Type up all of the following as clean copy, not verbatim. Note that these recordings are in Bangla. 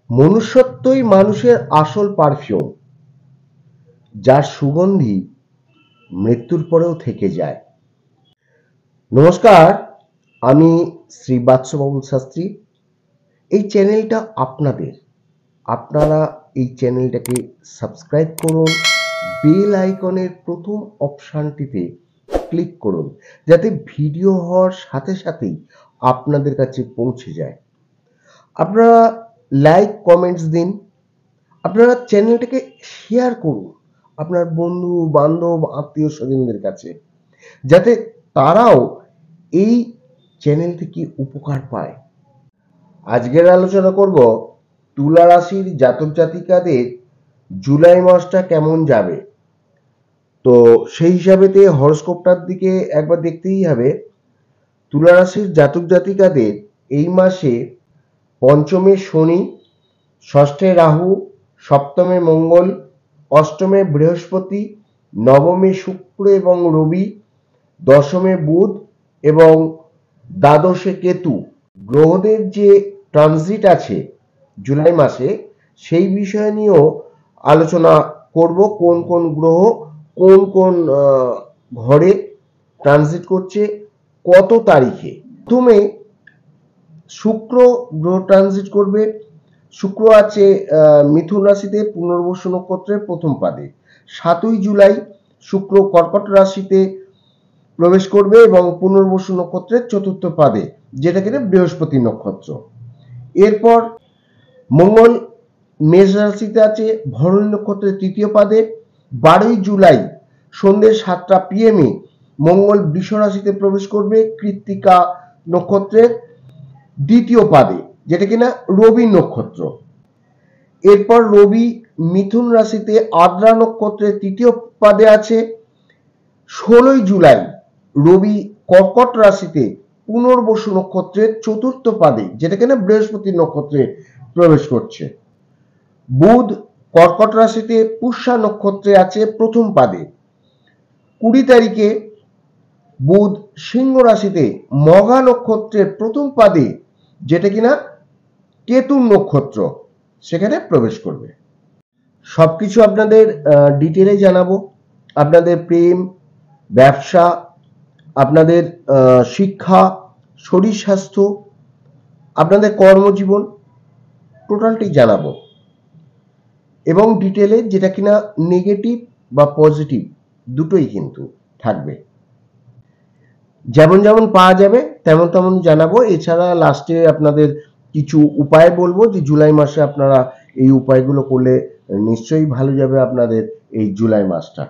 মনুষ্যত্বই মানুষের আসল পারফিউম, যার সুগন্ধি মৃত্যুর পরেও থেকে যায়। নমস্কার, আমি শ্রী বাদশাহবাবুল শাস্ত্রী। এই চ্যানেলটা আপনাদের। আপনারা এই চ্যানেলটাকে সাবস্ক্রাইব করুন, বেল আইকনের প্রথম অপশানটিতে ক্লিক করুন, যাতে ভিডিও হওয়ার সাথে সাথেই আপনাদের কাছে পৌঁছে যায়। আপনারা লাইক কমেন্টস দিন, আপনারা চ্যানেলটাকে শেয়ার করুন আপনার বন্ধু বান্ধব আত্মীয় স্বজনদের কাছে, যাতে তারাও এই চ্যানেল থেকে উপকার পায়। আজকের আলোচনা করব তুলা রাশির জাতক জাতিকাদের জুলাই মাসটা কেমন যাবে। তো সেই হিসাবেতে হরস্কোপটার দিকে একবার দেখতেই হবে। তুলা রাশির জাতক জাতিকাদের এই মাসে পঞ্চমে শনি, ষষ্ঠে রাহু, সপ্তমে মঙ্গল, অষ্টমে বৃহস্পতি, নবমে শুক্র এবং রবি, দশমে বুধ এবং দ্বাদশে কেতু গ্রহদের যে ট্রানজিট আছে জুলাই মাসে, সেই বিষয় নিয়েও আলোচনা করব। কোন কোন গ্রহ কোন কোন ঘরে ট্রানজিট করছে, কত তারিখে। প্রথমে শুক্র গ্রহ ট্রানজিট করবে। শুক্র আছে মিথুন রাশিতে পুনর্বসু নক্ষত্রের প্রথম পাদে। 7ই জুলাই শুক্র কর্কট রাশিতে প্রবেশ করবে এবং পুনর্বসু নক্ষত্রের চতুর্থ পাদে, যেটা কিনা বৃহস্পতি নক্ষত্র। এরপর মঙ্গল মেষ রাশিতে আছে ভরণী নক্ষত্রের তৃতীয় পাদে। 12ই জুলাই সন্ধ্যে 7টা PM মঙ্গল বৃষ রাশিতে প্রবেশ করবে কৃত্তিকা নক্ষত্রের দ্বিতীয় পাদে, যেটা কিনা রবি নক্ষত্র। এরপর রবি মিথুন রাশিতে আদ্রা নক্ষত্রের তৃতীয় পাদে আছে। 16ই জুলাই রবি কর্কট রাশিতে পুনর্বসু নক্ষত্রের চতুর্থ পাদে, যেটা কিনা বৃহস্পতি নক্ষত্রে প্রবেশ করছে। বুধ কর্কট রাশিতে পুষ্যা নক্ষত্রে আছে প্রথম পাদে। 20 তারিখে বুধ সিংহ রাশিতে মঘা নক্ষত্রের প্রথম পাদে, যেটা কিনা কেতু নক্ষত্র, সেখানে প্রবেশ করবে। সবকিছু আপনাদের ডিটেলে জানাবো। আপনাদের প্রেম, ব্যবসা, আপনাদের শিক্ষা, শরীর স্বাস্থ্য, আপনাদের কর্মজীবন টোটালটাই জানাবো, এবং ডিটেলে যেটা কিনা নেগেটিভ বা পজিটিভ দুটোই কিন্তু থাকবে। যেমন যেমন পাওয়া যাবে তেমন তেমন জানাবো। এছাড়া লাস্টে আপনাদের কিছু উপায় বলবো, যে জুলাই মাসে আপনারা এই উপায়গুলো করলে নিশ্চয়ই ভালো যাবে আপনাদের এই জুলাই মাসটা।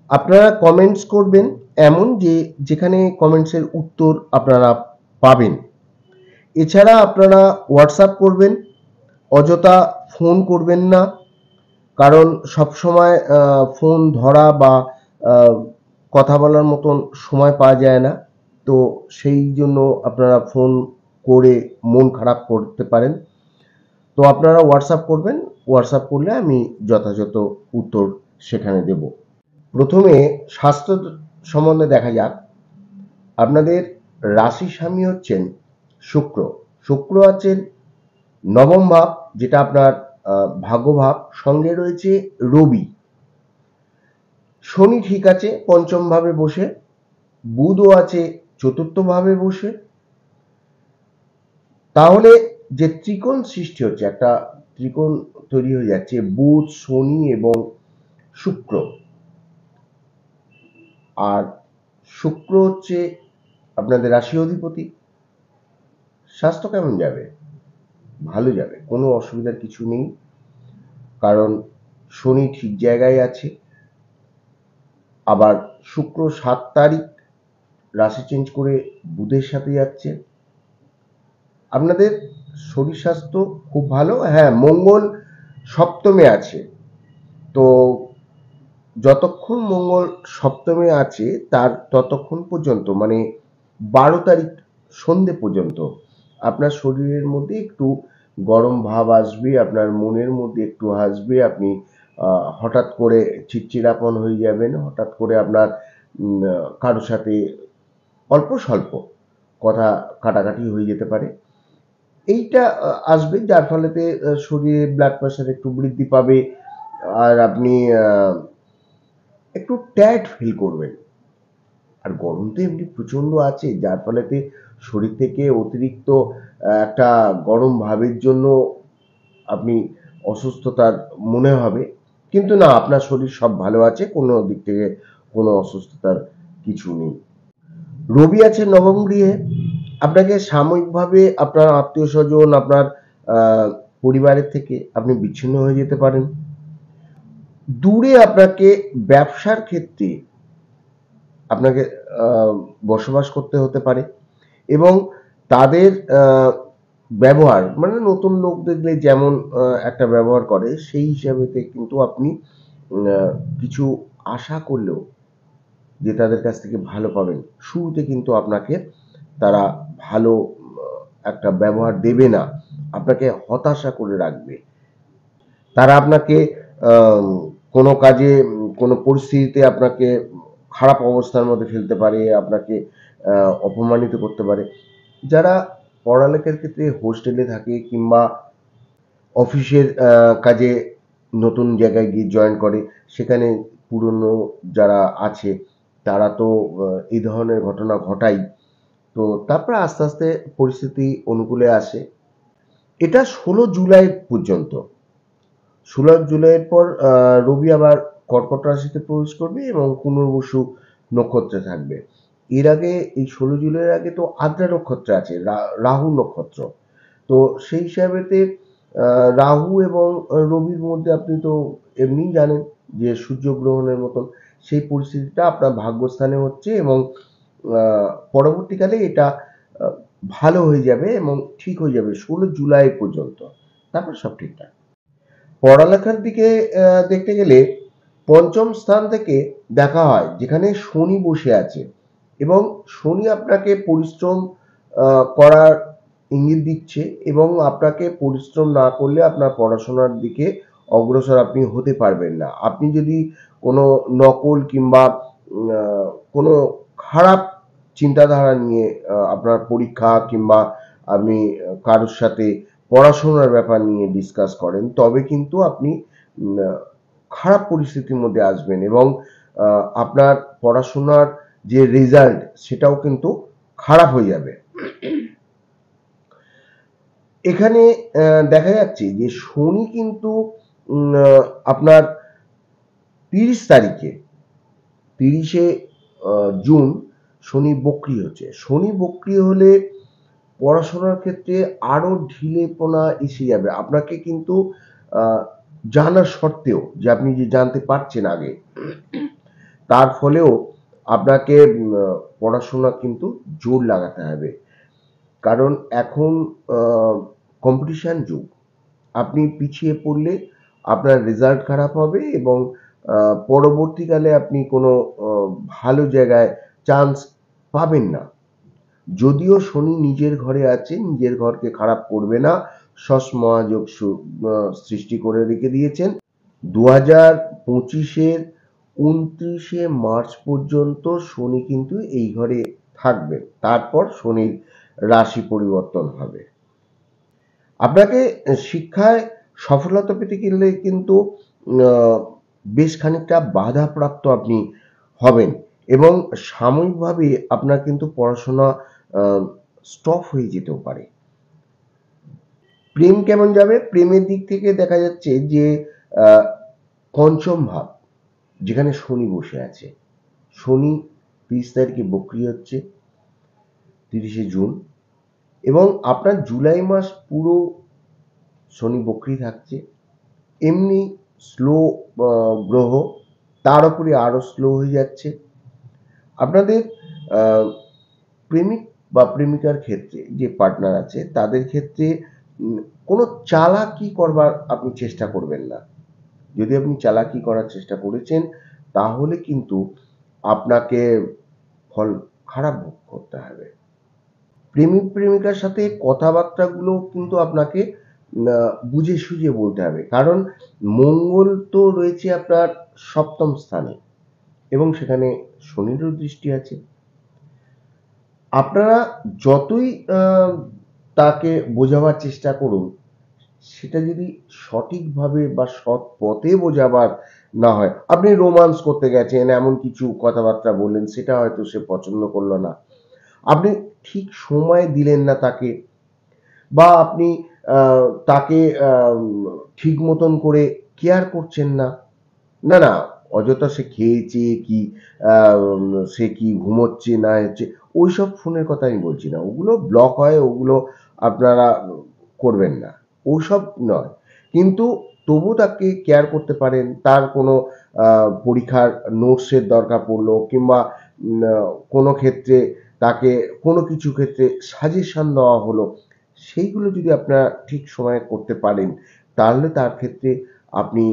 আপনারা কমেন্টস করবেন এমন যে যেখানে কমেন্টসের উত্তর আপনারা পাবেন। এছাড়া আপনারা হোয়াটসঅ্যাপ করবেন, অযথা ফোন করবেন না, কারণ সবসময় ফোন ধরা বা কথা বলার মতন সময় পাওয়া যায় না। তো সেই জন্য আপনারা ফোন করে মন খারাপ করতে পারেন। তো আপনারা হোয়াটসঅ্যাপ করবেন, হোয়াটসঅ্যাপ করলে আমি যথাযথ উত্তর সেখানে দেব। প্রথমে স্বাস্থ্য সম্বন্ধে দেখা যাক। আপনাদের রাশি স্বামী হচ্ছেন শুক্র। শুক্র আছেন নবম ভাব, যেটা আপনার ভাগ্যভাব। সঙ্গে রয়েছে রবি। শনি ঠিক আছে পঞ্চম ভাবে বসে। বুধও আছে চতুর্থ ভাবে বসে। তাহলে যে ত্রিকোণ সৃষ্টি হচ্ছে, একটা ত্রিকোণ তৈরি হয়ে যাচ্ছে, বুধ শনি এবং শুক্র। আর শুক্র হচ্ছে আপনাদের রাশি অধিপতি। স্বাস্থ্য কেমন যাবে? ভালো যাবে, কোনো অসুবিধার কিছু নেই, কারণ শনি ঠিক জায়গায় আছে। আবার শুক্র 7 তারিখ রাশি চেঞ্জ করে বুধের সাথে যাচ্ছে। আপনাদের শরীর স্বাস্থ্য খুব ভালো। হ্যাঁ, মঙ্গল সপ্তমে আছে। তো যতক্ষণ মঙ্গল সপ্তমে আছে তার ততক্ষণ পর্যন্ত, মানে 12 তারিখ সন্ধে পর্যন্ত আপনার শরীরের মধ্যে একটু গরম ভাব আসবে, আপনার মনের মধ্যে একটু আসবে, আপনি হঠাৎ করে চিড়চিড়াপন হয়ে যাবেন, হঠাৎ করে আপনার কারোর সাথে অল্প স্বল্প কথা কাটাকাটি হয়ে যেতে পারে। এইটা আসবে, যার ফলেতে শরীরে ব্লাড প্রেশার একটু বৃদ্ধি পাবে, আর আপনি একটু ট্যাড ফিল করবেন। আর গরম তো এমনি প্রচন্ড আছে, যার ফলেতে শরীর থেকে অতিরিক্ত একটা গরম ভাবের জন্য আপনি অসুস্থতার মনে হবে, কিন্তু না, আপনার শরীর সব ভালো আছে, কোনো দিক থেকে কোনো অসুস্থতার কিছু নেই। রবি আছে নবম গৃহে। আপনাকে সাময়িকভাবে আপনার আত্মীয় স্বজন, আপনার পরিবারের থেকে আপনি বিচ্ছিন্ন হয়ে যেতে পারেন। দূরে আপনাকে ব্যবসার ক্ষেত্রে আপনাকে বসবাস করতে হতে পারে, এবং তাদের ব্যবহার মানে নতুন লোক দেখলে যেমন একটা ব্যবহার করে, সেই হিসাবেতে কিন্তু আপনি কিছু আশা করলেও যে তাদের কাছ থেকে ভালো পাবেন, শুরুতে কিন্তু আপনাকে তারা ভালো একটা ব্যবহার দেবে না, আপনাকে হতাশা করে রাখবে। তারা আপনাকে আম কোনো কাজে কোনো পরিস্থিতিতে আপনাকে খারাপ অবস্থার মধ্যে ফেলতে পারে, আপনাকে অপমানিত করতে পারে। যারা পড়ালেখার ক্ষেত্রে হোস্টেলে থাকে কিংবা অফিসের কাজে নতুন জায়গায় গিয়ে জয়েন করে, সেখানে পুরনো যারা আছে তারা তো এই ধরনের ঘটনা ঘটায়। তো তারপরে আস্তে, আস্তে পরিস্থিতি অনুকূলে আসে। এটা ১৬ জুলাই পর্যন্ত। ১৬ জুলাইয়ের পর রবি আবার কর্কট রাশিতে প্রবেশ করবে এবং পুনর্বসু নক্ষত্রে থাকবে। এর আগে এই ১৬ জুলাইয়ের আগে তো আদ্রা নক্ষত্রে আছে, রাহু নক্ষত্র। তো সেই হিসাবেতে রাহু এবং রবির মধ্যে আপনি তো এমনিই জানেন যে সূর্যগ্রহণের মতন সেই পরিস্থিতিটা আপনার ভাগ্যস্থানে হচ্ছে, এবং পরবর্তীকালে এটা আ ভালো হয়ে যাবে এবং ঠিক হয়ে যাবে ১৬ জুলাই পর্যন্ত। তারপর সব ঠিকঠাক। পড়ালেখার দিকে দেখতে গেলে পঞ্চম স্থান থেকে দেখা হয় যেখানে শনি বসে আছে, এবং শনি আপনাকে পরিশ্রম করার ইঙ্গিত দিচ্ছে, এবং আপনাকে পরিশ্রম না করলে আপনার পড়াশোনার দিকে অগ্রসর আপনি হতে পারবেন না। আপনি যদি কোনো নকল কিংবা কোনো খারাপ চিন্তাধারা নিয়ে আপনার পরীক্ষা কিংবা আপনি কারোর সাথে পড়াশোনার ব্যাপার নিয়ে ডিসকাস করেন, তবে কিন্তু আপনি খারাপ পরিস্থিতির মধ্যে আসবেন, এবং আপনার পড়াশোনার যে রেজাল্ট সেটাও কিন্তু খারাপ হয়ে যাবে। এখানে দেখা যাচ্ছে যে শনি কিন্তু আপনার ৩০ তারিখে, ৩০শে জুন শনি বক্রি হচ্ছে। শনি বক্রি হলে পড়াশোনার ক্ষেত্রে আরো ঢিলেপনা এসে যাবে। আপনাকে কিন্তু আ জানা সত্ত্বেও যে আপনি যে জানতে পারছেন আগে, তার ফলেও আপনাকে পড়াশোনা কিন্তু জোর লাগাতে হবে। কারণ এখন আ কম্পিটিশন যুগ। আপনি পিছিয়ে পড়লে আপনার রেজাল্ট খারাপ হবে, এবং আ পরবর্তীকালে আপনি কোনো অ ভালো জায়গায় চান্স পাবেন না। যদিও শনি নিজের ঘরে আছে, নিজের ঘরকে খারাপ করবে না। শশ মহাযোগ সৃষ্টি করে রেখে দিয়েছেন। ২০২৫-এর ২৯শে মার্চ পর্যন্ত শনি কিন্তু এই ঘরে থাকবেন। তারপর শনির রাশি পরিবর্তন হবে। আপনাকে শিক্ষায় সফলতা পেতে গেলে কিন্তু আ বেশ খানিকটা বাধাপ্রাপ্ত আপনি হবেন, এবং সাময়িকভাবে আপনার কিন্তু পড়াশোনা আ স্টপ হয়ে যেতেও পারে। প্রেম কেমন যাবে? প্রেমের দিক থেকে দেখা যাচ্ছে যে আ পঞ্চম ভাব, যেখানে শনি বসে আছে। শনি ৩০ তারিখে বক্রি হচ্ছে, ৩০শে জুন, এবং আপনার জুলাই মাস পুরো শনি বক্রি থাকছে। এমনি স্লো গ্রহ, তার উপরে আরো স্লো হয়ে যাচ্ছে। আপনাদের আ প্রেমিক বা প্রেমিকার ক্ষেত্রে যে পার্টনার আছে তাদের ক্ষেত্রে উম কোনো চালাকি করবার আপনি চেষ্টা করবেন না। যদি আপনি চালাকি করার চেষ্টা করেছেন, তাহলে কিন্তু আপনাকে ফল খারাপ ভোগ করতে হবে। প্রেমিক-প্রেমিকার সাথে কথাবার্তাগুলো কিন্তু আপনাকে বুঝে সুঝে বলতে হবে। কারণ মঙ্গল তো রয়েছে আপনার সপ্তম স্থানে, এবং সেখানে শনিরও দৃষ্টি আছে। আপনারা যতই তাকে বোঝাবার চেষ্টা করুন, সেটা যদি সঠিকভাবে বা সৎ পথে বোঝাবার না হয়, আপনি রোমান্স করতে গেছেন, এমন কিছু কথাবার্তা বললেন, সেটা হয়তো সে পছন্দ করলো না, আপনি ঠিক সময় দিলেন না তাকে, বা আপনি তাকে ঠিক মতন করে কেয়ার করছেন না, না, না, অযথা সে খেয়েছে কি, সে কি ঘুমোচ্ছে না হচ্ছে, ওইসব ফোনের কথা আমি বলছি না। ওগুলো ব্লক হয়, ওগুলো আপনারা করবেন না। ওসব নয়। কিন্তু তবু তাকে কেয়ার করতে পারেন। তার কোনো পরীক্ষার নোটসের দরকার পড়লো, কিংবা কোনো ক্ষেত্রে তাকে কোনো কিছু ক্ষেত্রে সাজেশন দেওয়া হলো, সেইগুলো যদি আপনারা ঠিক সময়ে করতে পারেন, তাহলে তার ক্ষেত্রে আপনি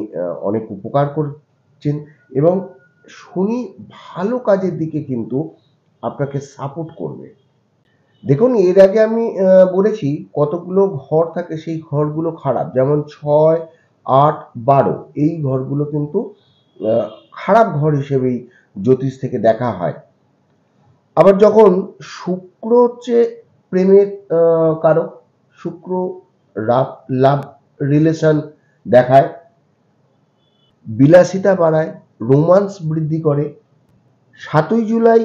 অনেক উপকার করছেন, এবং শনি ভালো কাজের দিকে কিন্তু আপনাকে সাপোর্ট করবে। দেখুন, এর আগে আমি বলেছি কতগুলো ঘর থাকে, সেই ঘরগুলো খারাপ। যেমন ৬, ৮, ১২ এই ঘরগুলো কিন্তু আ খারাপ ঘর হিসেবেই জ্যোতিষ থেকে দেখা হয়। আবার যখন শুক্র হচ্ছে প্রেমের কারক, শুক্র রাব লাভ রিলেশন দেখায়, বিলাসিতা বাড়ায়, রোমান্স বৃদ্ধি করে। ৭ই জুলাই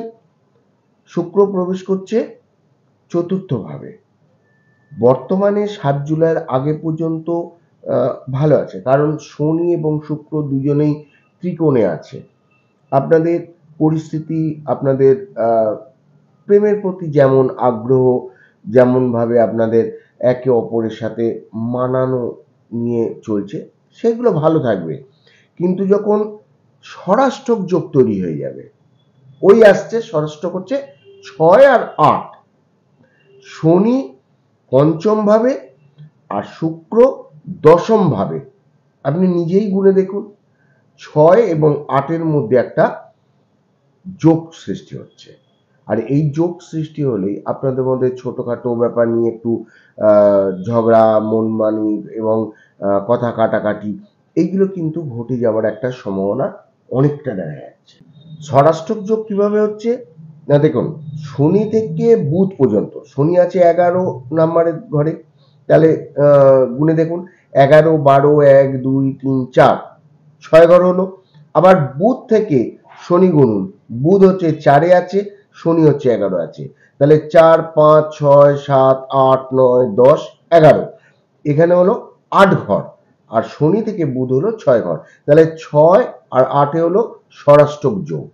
শুক্র প্রবেশ করছে চতুর্থ ভাবে। বর্তমানে ৭ জুলাইয়ের আগে পর্যন্ত ভালো আছে, কারণ শনি এবং শুক্র দুজনেই ত্রিকোণে আছে। আপনাদের পরিস্থিতি, আপনাদের প্রেমের প্রতি যেমন আগ্রহ, যেমনভাবে আপনাদের একে অপরের সাথে মানানো নিয়ে চলছে, সেগুলো ভালো থাকবে। কিন্তু যখন ষড়াষ্টক যোগ তৈরি হয়ে যাবে, ওই আসছে ষড়াষ্টক হচ্ছে ৬ আর ৮, শনি পঞ্চম ভাবে আর শুক্র দশম ভাবে। আপনি নিজেই গুনে দেখুন, ৬ এবং ৮-এর মধ্যে একটা যোগ সৃষ্টি হচ্ছে। আর এই যোগ সৃষ্টি হলেই আপনাদের মধ্যে ছোটখাটো ব্যাপার নিয়ে একটু ঝগড়া, মনমানি এবং কথা কাটাকাটি, এইগুলো কিন্তু ঘটে যাওয়ার একটা সম্ভাবনা অনেকটা দেখা যাচ্ছে। ষড়াষ্টক যোগ কিভাবে হচ্ছে না, দেখুন, শনি থেকে বুধ পর্যন্ত, শনি আছে ১১ নাম্বারের ঘরে, তাহলে গুনে দেখুন, ১১, ১২, ১, ২, ৩, ৪, ৬ ঘর হলো। আবার বুধ থেকে শনি গুনুন, বুধ হচ্ছে ৪-এ আছে, শনি হচ্ছে ১১ আছে, তাহলে ৪, ৫, ৬, ৭, ৮, ৯, ১০, ১১, এখানে হলো ৮ ঘর। আর শনি থেকে বুধ হলো ৬ ঘর, তাহলে ৬ আর ৮-এ হলো ষড়াষ্টক যোগ।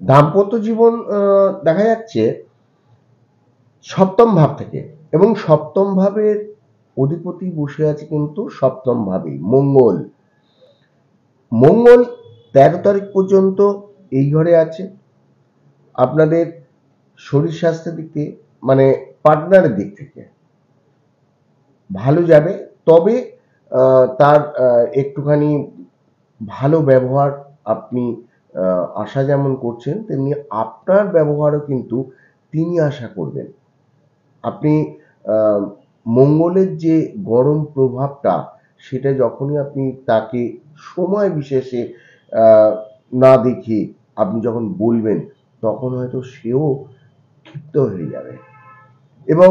দাম্পত্য জীবন দেখা যাচ্ছে সপ্তম ভাব থেকে, এবং সপ্তম ভাবের অধিপতি বসে আছে কিন্তু সপ্তম ভাবেই মঙ্গল। মঙ্গল ১৩ তারিখ পর্যন্ত এই ঘরে আছে। আপনাদের শরীর স্বাস্থ্যের দিক থেকে, মানে পার্টনারের দিক থেকে ভালো যাবে, তবে তার একটুখানি ভালো ব্যবহার আপনি আশা যেমন করছেন, তেমনি আপনার ব্যবহারও কিন্তু তিনি আশা করবেন। আপনি মঙ্গলের যে গরম প্রভাবটা, সেটা যখনই আপনি তাকে সময় বিশেষে না দেখে আপনি যখন বলবেন, তখন হয়তো সেও ক্ষিপ্ত হয়ে যাবে, এবং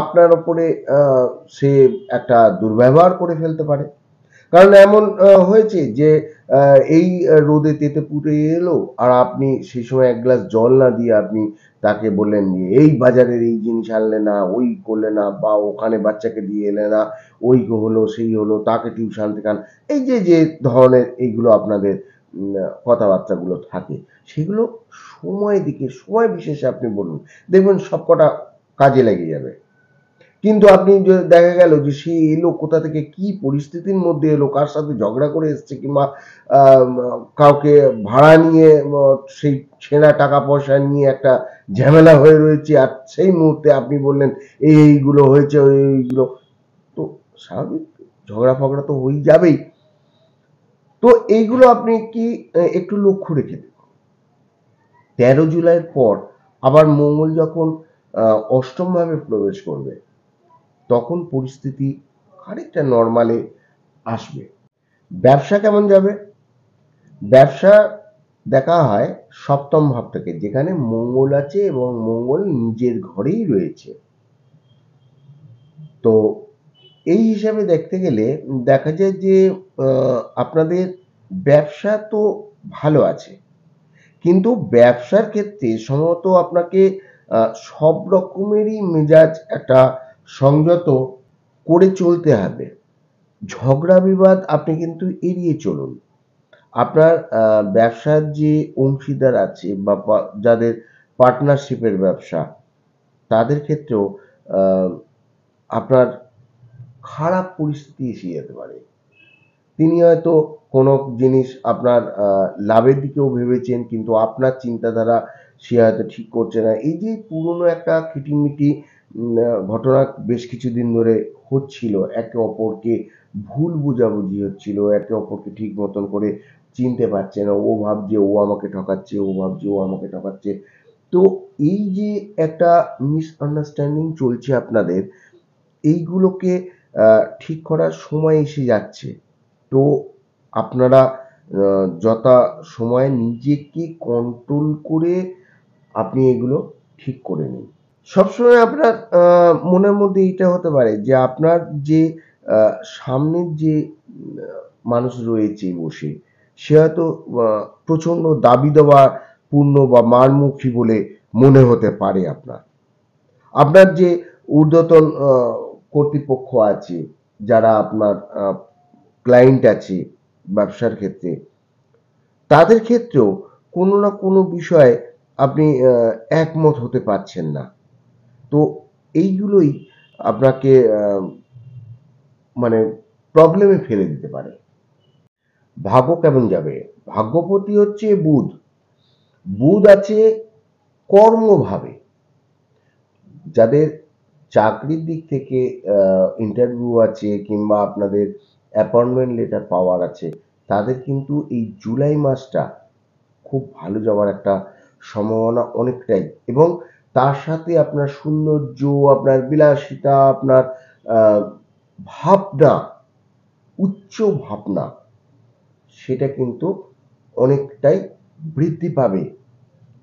আপনার ওপরে সে একটা দুর্ব্যবহার করে ফেলতে পারে। কারণ এমন হয়েছে যে এই রোদে তেতেপুড়ে এলো, আর আপনি সেই সময় ১ গ্লাস জল না দিয়ে আপনি তাকে বললেন যে, "এই বাজারের এই জিনিস আনলে না, ওই করলে না, বা ওখানে বাচ্চাকে দিয়ে এলে না, ওই হলো, সেই হলো, তাকে টিউশন থেকে আন।" এই যে ধরনের এইগুলো আপনাদের কথাবার্তাগুলো থাকে, সেগুলো সময় দিকে, সময় বিশেষে আপনি বলুন। দেখবেন সবকটা কাজে লেগে যাবে। কিন্তু আপনি দেখা গেল যে সে এলো কোথা থেকে, কি পরিস্থিতির মধ্যে এলো, কার সাথে ঝগড়া করে এসছে, কিংবা কাউকে ভাড়া নিয়ে সেই ছেঁড়া টাকা পয়সা নিয়ে একটা ঝামেলা হয়ে রয়েছে, আর সেই মুহূর্তে আপনি বললেন এইগুলো হয়েছে, এইগুলো, তো স্বাভাবিক ঝগড়া ফগড়া তো হয়েই যাবেই। তো এইগুলো আপনি কি একটু লক্ষ্য রেখে দেখুন। ১৩ জুলাইয়ের পর আবার মঙ্গল যখন অষ্টম ভাবে প্রবেশ করবে, তখন পরিস্থিতি খানিকটা নরমালে আসবে। ব্যবসা কেমন যাবে? ব্যবসা দেখা হয় সপ্তম ভাব থেকে, যেখানে মঙ্গল আছে এবং মঙ্গল নিজের ঘরেই রয়েছে। তো এই হিসাবে দেখতে গেলে দেখা যায় যে আপনাদের ব্যবসা তো ভালো আছে, কিন্তু ব্যবসার ক্ষেত্রে সম্ভবত আপনাকে সব রকমেরই মেজাজ একটা সংযত করে চলতে হবে। ঝগড়া বিবাদ আপনি কিন্তু এড়িয়ে চলুন। আপনার ব্যবসার যে অংশীদার আছে বা যাদের পার্টনারশিপের ব্যবসা, তাদের ক্ষেত্রেও আ আপনার খারাপ পরিস্থিতি এসে যেতে পারে। তিনি হয়তো কোনো জিনিস আপনার লাভের দিকেও ভেবেছেন, কিন্তু আপনার চিন্তাধারা সে হয়তো ঠিক করছে না। এই যে পুরনো একটা খিটিমিটি ঘটনা বেশ কিছুদিন ধরে হচ্ছিল, একে অপরকে ভুল বোঝাবুঝি হচ্ছিল, একে অপরকে ঠিক মতন করে চিনতে পারছে না। ও ভাবছে ও আমাকে ঠকাচ্ছে, ও ভাবছে ও আমাকে ঠকাচ্ছে। তো এই যে একটা মিসআন্ডারস্ট্যান্ডিং চলছে আপনাদের, এইগুলোকে ঠিক করার সময় এসে যাচ্ছে। তো আপনারা যথাসময়ে নিজেকে কন্ট্রোল করে আপনি এগুলো ঠিক করে নিন। সবসময় আপনার মনের মধ্যে এইটা হতে পারে যে আপনার যে আ সামনের যে মানুষ রয়েছে বসে, সে হয়তো আ প্রচণ্ড দাবি-দাওয়াপূর্ণ বা মারমুখী বলে মনে হতে পারে আপনার। আপনার যে ঊর্ধ্বতন কর্তৃপক্ষ আছে, যারা আপনার ক্লায়েন্ট আছে ব্যবসার ক্ষেত্রে, তাদের ক্ষেত্রেও কোনো না কোনো বিষয়ে আপনি একমত হতে পারছেন না। তো এইগুলোই আপনাকে মানে প্রবলেমে ফেলে দিতে পারে। ভাগ্য কেমন যাবে? ভাগ্যপতি হচ্ছে বুধ। বুধ আছে কর্মভাবে। যাদের চাকরির দিক থেকে ইন্টারভিউ আছে কিংবা আপনাদের অ্যাপয়েন্টমেন্ট লেটার পাওয়ার আছে, তাদের কিন্তু এই জুলাই মাসটা খুব ভালো যাওয়ার একটা সম্ভাবনা অনেকটাই, এবং তার সাথে আপনার সৌন্দর্য, আপনার বিলাসিতা, আপনার আ ভাবনা, উচ্চ ভাবনা, সেটা কিন্তু অনেকটাই বৃদ্ধি পাবে।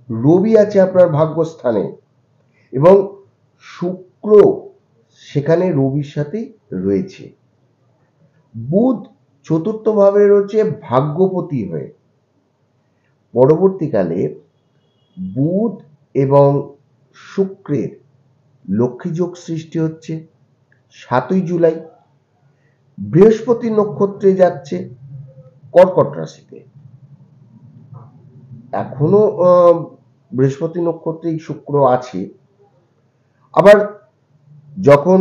রবি আছে আপনার ভাগ্যস্থানে, এবং শুক্র সেখানে রবির সাথেই রয়েছে। বুধ চতুর্থভাবে রয়েছে ভাগ্যপতি হয়ে। পরবর্তীকালে বুধ এবং শুক্রের লক্ষ্মীযোগ সৃষ্টি হচ্ছে ৭ই জুলাই। বৃহস্পতি নক্ষত্রে যাচ্ছে কর্কট রাশিতে। এখনো বৃহস্পতি নক্ষত্রেই শুক্র আছে। আবার যখন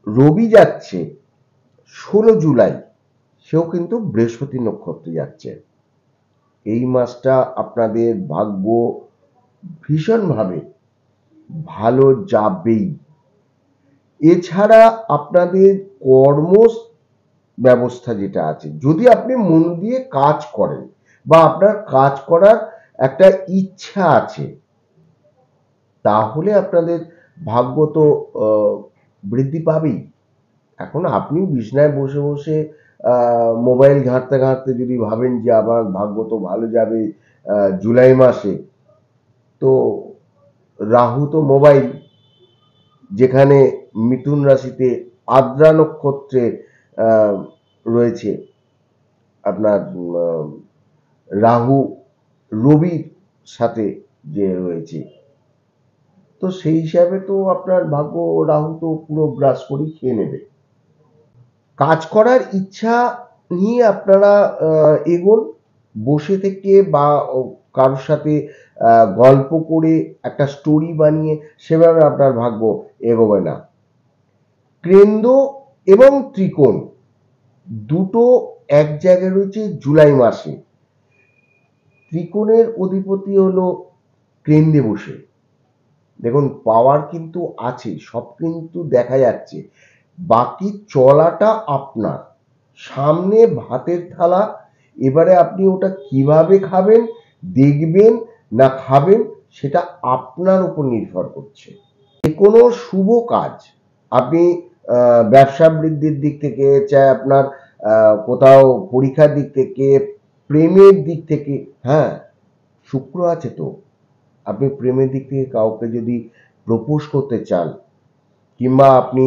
রবি যাচ্ছে ১৬ জুলাই, সেও কিন্তু বৃহস্পতি নক্ষত্রে যাচ্ছে। এই মাসটা আপনাদের ভাগ্য ভীষণভাবে ভালো যাবেই। এছাড়া আপনাদের কর্ম ব্যবস্থা যেটা আছে, যদি আপনি মন দিয়ে কাজ করেন বা আপনার কাজ করার একটা ইচ্ছা আছে, তাহলে আপনাদের ভাগ্য তো বৃদ্ধি পাবেই। এখন আপনি বিছানায় বসে বসে মোবাইল ঘাঁটতে ঘাঁটতে যদি ভাবেন যে আমার ভাগ্য তো ভালো যাবে জুলাই মাসে, তো রাহু তো মোবাইল, যেখানে মিথুন রাশিতে আদ্রা নক্ষত্রে আহ, রয়েছে আপনার রাহু রবির সাথে যে রয়েছে, তো সেই হিসাবে তো আপনার ভাগ্য রাহু তো পুরো গ্রাস করে খেয়ে নেবে। কাজ করার ইচ্ছা নিয়ে আপনারা এগোন। বসে থেকে বা কারোর সাথে গল্প করে একটা স্টোরি বানিয়ে সেভাবে আপনার ভাগ্য এগোবে না। কেন্দ্র এবং ত্রিকোণ দুটো এক জায়গায় রয়েছে জুলাই মাসে। ত্রিকোণের অধিপতি হলো কেন্দ্রে বসে। দেখুন, পাওয়ার কিন্তু আছে, সব কিন্তু দেখা যাচ্ছে, বাকি চলাটা আপনার। সামনে ভাতের থালা, এবারে আপনি ওটা কিভাবে খাবেন, দেখবেন না খাবেন, সেটা আপনার উপর নির্ভর করছে। যে কোনো শুভ কাজ আপনি ব্যবসা বৃদ্ধির দিক থেকে, চাই আপনার কোথাও পরীক্ষার দিক থেকে, প্রেমের দিক থেকে, হ্যাঁ, শুক্র আছে তো, আপনি প্রেমের দিক থেকে কাউকে যদি প্রপোজ করতে চান, কিংবা আপনি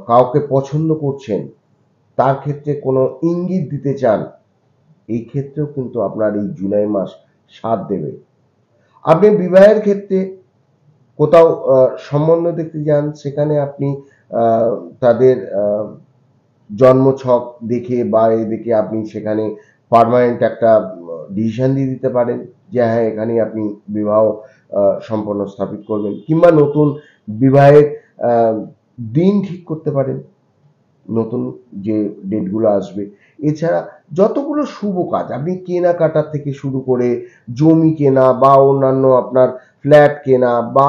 কাউকে পছন্দ করছেন, তার ক্ষেত্রে কোনো ইঙ্গিত দিতে চান, এই ক্ষেত্রেও কিন্তু আপনার এই জুলাই মাস সাথ দেবে। আপনি বিবাহের ক্ষেত্রে কোথাও সম্বন্ধ দেখতে যান, সেখানে আপনি আহ, তাদের জন্মছক দেখে বা এ দেখে আপনি সেখানে পার্মানেন্ট একটা ডিসিশন দিয়ে দিতে পারেন যে হ্যাঁ, এখানেই আপনি বিবাহ সম্পন্ন স্থাপিত করবেন, কিংবা নতুন বিবাহের আহ, দিন ঠিক করতে পারেন, নতুন যে ডেটগুলো আসবে। এছাড়া যতগুলো শুভ কাজ, আপনি কেনাকাটার থেকে শুরু করে জমি কেনা বা অন্যান্য আপনার ফ্ল্যাট কেনা বা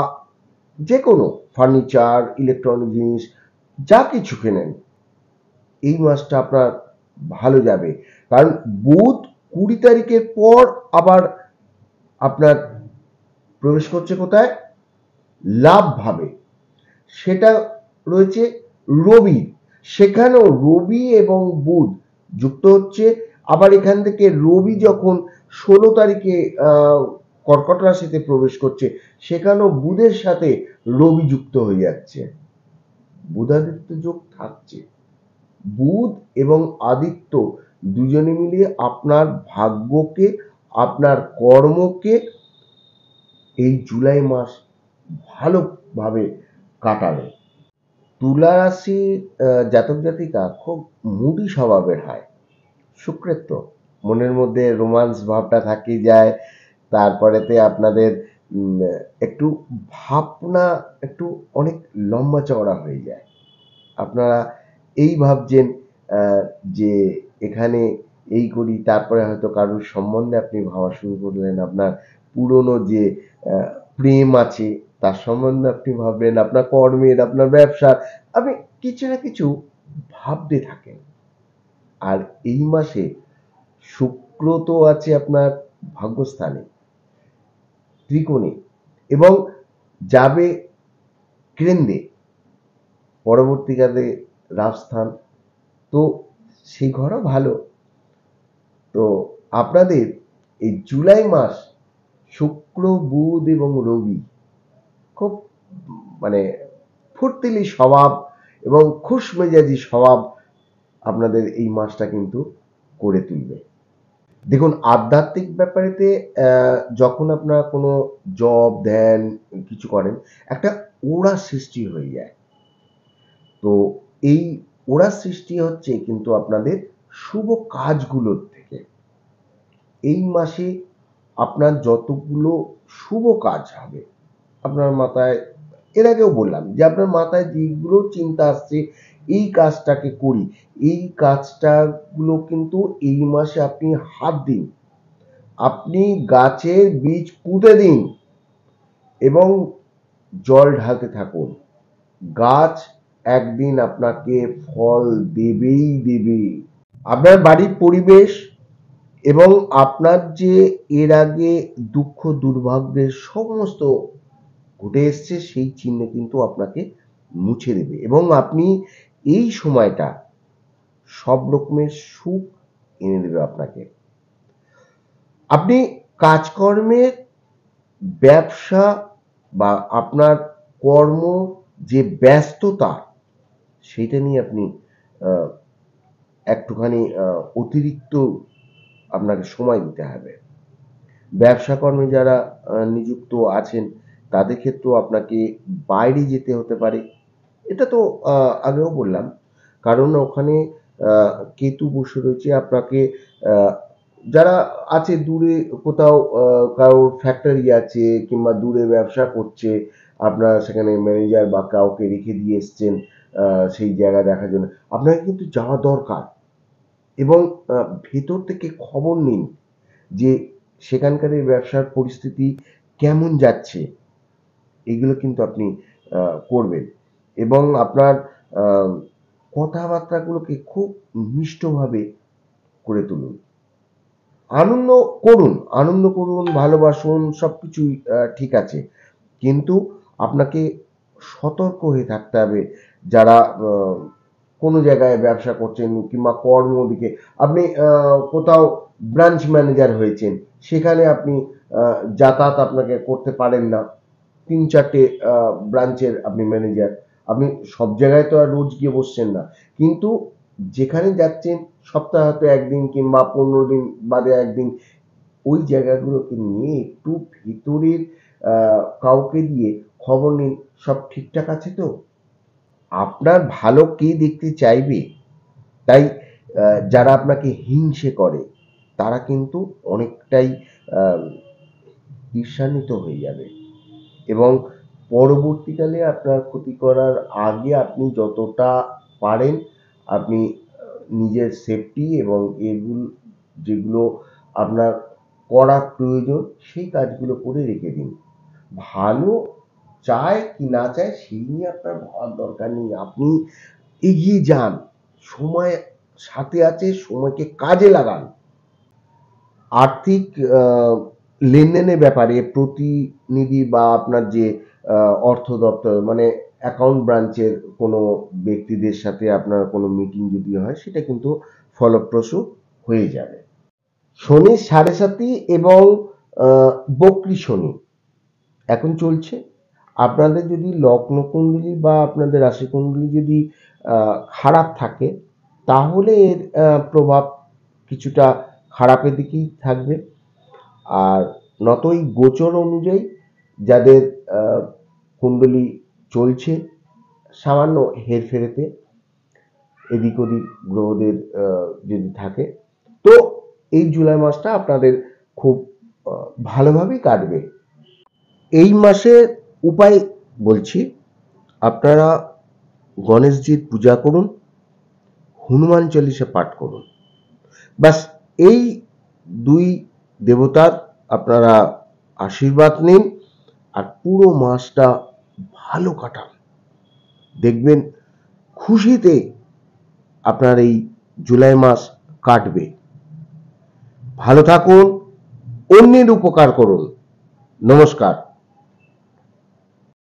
যে কোনো ফার্নিচার, ইলেকট্রনিক জিনিস যা কিছু কেনেন, এই মাসটা আপনার ভালো যাবে। কারণ বুধ 20 তারিখের পর আবার আপনার প্রবেশ করছে কোথায়? লাভ ভাবে। সেটা রয়েছে রবি, সেখানেও রবি এবং বুধ যুক্ত হচ্ছে। আবার এখান থেকে রবি যখন 16 তারিখে কর্কট রাশিতে প্রবেশ করছে, সেখানেও বুধের সাথে রবি যুক্ত হয়ে যাচ্ছে, বুধাদিত্য যোগ থাকছে। বুধ এবং আদিত্য দুজনে মিলিয়ে আপনার ভাগ্যকে, আপনার কর্মকে এই জুলাই মাস ভালোভাবে কাটাবে। তুলা রাশি জাতক জাতিকা খুব মুডি স্বভাবের হয়। শুক্রের তো মনের মধ্যে রোমান্স ভাবটা থাকি যায়। তারপরেতে আপনাদের একটু ভাবনা একটু অনেক লম্বা চওড়া হয়ে যায়। আপনারা এই ভাবছেন আহ, যে এখানে এই করি, তারপরে হয়তো কারোর সম্বন্ধে আপনি ভাবা শুরু করলেন, আপনার পুরনো যে আহ, প্রেম আছে তার সম্বন্ধে আপনি ভাবলেন, আপনার কর্মের, আপনার ব্যবসার, আপনি কিছু না কিছু ভাবতে থাকেন। আর এই মাসে শুক্র তো আছে আপনার ভাগ্যস্থানে, ত্রিকোণে, এবং যাবে কেন্দ্রে পরবর্তীকালে রাজস্থান, তো সেই ঘরও ভালো। তো আপনাদের এই জুলাই মাস শুক্র, বুধ এবং রবি খুব মানে ফুর্তিলি স্বভাব এবং খুশমেজাজি স্বভাব আপনাদের এই মাসটা কিন্তু করে তুলবে। দেখুন, আধ্যাত্মিক ব্যাপারেতে যখন আপনারা কোনো জব ধ্যান কিছু করেন, একটা ওড়া সৃষ্টি হয়ে যায়। তো এই ওড়া সৃষ্টি হচ্ছে কিন্তু আপনাদের শুভ কাজগুলোর থেকে। এই মাসে আপনার যতগুলো শুভ কাজ হবে আপনার মাথায়, এর আগেও বললাম যে আপনার মাথায় যেগুলো চিন্তা আসছে এই কাজটাকে করি, এই কাজটা গুলো কিন্তু এই মাসে আপনি হাত দিন। আপনি গাছের বীজ পুঁতে দিন এবং জল ঢালতে থাকুন। গাছ একদিন আপনাকে ফল দেবেই দেবে। আপনার বাড়ির পরিবেশ এবং আপনার যে এর আগে দুঃখ দুর্ভাগ্যের সমস্ত ঘটে এসছে, সেই চিহ্ন কিন্তু আপনাকে মুছে দেবে এবং আপনি এই সময়টা সব রকমের সুখ এনে দেবে আপনাকে। আপনি কাজকর্মের, ব্যবসা বা আপনার কর্ম যে ব্যস্ততা, সেটা নিয়ে আপনি আহ, একটুখানি অতিরিক্ত আপনাকে সময় দিতে হবে। ব্যবসা কর্মে যারা নিযুক্ত আছেন, তাদের ক্ষেত্রেও আপনাকে বাইরে যেতে হতে পারে। এটা তো আগেও বললাম, কারণ ওখানে আহ, কেতু বসে রয়েছে। আপনাকে আহ, যারা আছে দূরে কোথাও, কারোর ফ্যাক্টরি আছে কিংবা দূরে ব্যবসা করছে, আপনারা সেখানে ম্যানেজার বা কাউকে রেখে দিয়ে এসছেন সেই জায়গা দেখার জন্য, আপনাকে কিন্তু যাওয়া দরকার। এবং ভেতর থেকে খবর নিন যে সেখানকার এই ব্যবসার পরিস্থিতি কেমন যাচ্ছে, এগুলো কিন্তু আপনি করবেন। এবং আপনার আহ, কথাবার্তাগুলোকে খুব মিষ্টভাবে করে তুলুন। আনন্দ করুন, আনন্দ করুন, ভালোবাসুন, সবকিছুই ঠিক আছে, কিন্তু আপনাকে সতর্ক হয়ে থাকতে হবে। যারা কোনো জায়গায় ব্যবসা করছেন কিংবা কর্মদিকে, আপনি কোথাও ব্রাঞ্চ ম্যানেজার হয়েছেন, সেখানে আপনি যাতায়াত আপনাকে করতে পারেন না, 3-4টে ব্রাঞ্চের আপনি ম্যানেজার, আপনি সব জায়গায় তো আর রোজ গিয়ে বসছেন না, কিন্তু যেখানে যাচ্ছেন সপ্তাহে একদিন কিংবা 15 দিন বাদে একদিন ওই জায়গাগুলোকে নিয়ে একটু ভিতরের কাউকে দিয়ে খবর নিন, সব ঠিকঠাক আছে তো? আপনার ভালো কে দেখতে চাইবে? তাই যারা আপনাকে হিংসে করে তারা কিন্তু অনেকটাই আ ঈর্ষান্বিত হয়ে যাবে এবং পরবর্তীকালে আপনার ক্ষতি করার আগে আপনি যতটা পারেন আপনি নিজের সেফটি এবং যেগুলো আপনার করা প্রয়োজন সেই কাজগুলো করে রেখে দিন। ভালো চায় কি না চায় সেই নিয়ে আপনার ভাবার দরকার নেই। আপনি এগিয়ে যান। সময় সাথে আছে, সময়কে কাজে লাগান। আর্থিক আ লেনদেনের ব্যাপারে প্রতিনিধি বা আপনার যে অর্থ দপ্তর মানে অ্যাকাউন্ট ব্রাঞ্চের কোনো ব্যক্তিদের সাথে আপনার কোনো মিটিং যদি হয় সেটা কিন্তু ফলপ্রসূ হয়ে যাবে। শনির ৭.৫ এবং আ বক্রী শনি এখন চলছে। আপনাদের যদি লগ্নকুণ্ডলী বা আপনাদের রাশিকুণ্ডলী যদি খারাপ থাকে তাহলে এর প্রভাব কিছুটা খারাপের দিকেই থাকবে। আর নতই গোচর অনুযায়ী যাদের কুণ্ডলী চলছে সামান্য হেরফেরেতে এদিক ওদিক গ্রহদের যদি থাকে, তো এই জুলাই মাসটা আপনাদের খুব ভালোভাবেই কাটবে। এই মাসের উপায় বলছি, আপনারা গণেশজির পূজা করুন, হনুমান চল্লিশা পাঠ করুন। ব্যাস এই 2 দেবতার আপনারা আশীর্বাদ নিন আর পুরো মাসটা ভালো কাটান। দেখবেন খুশিতে আপনার এই জুলাই মাস কাটবে। ভালো থাকুন, অন্যের উপকার করুন। নমস্কার।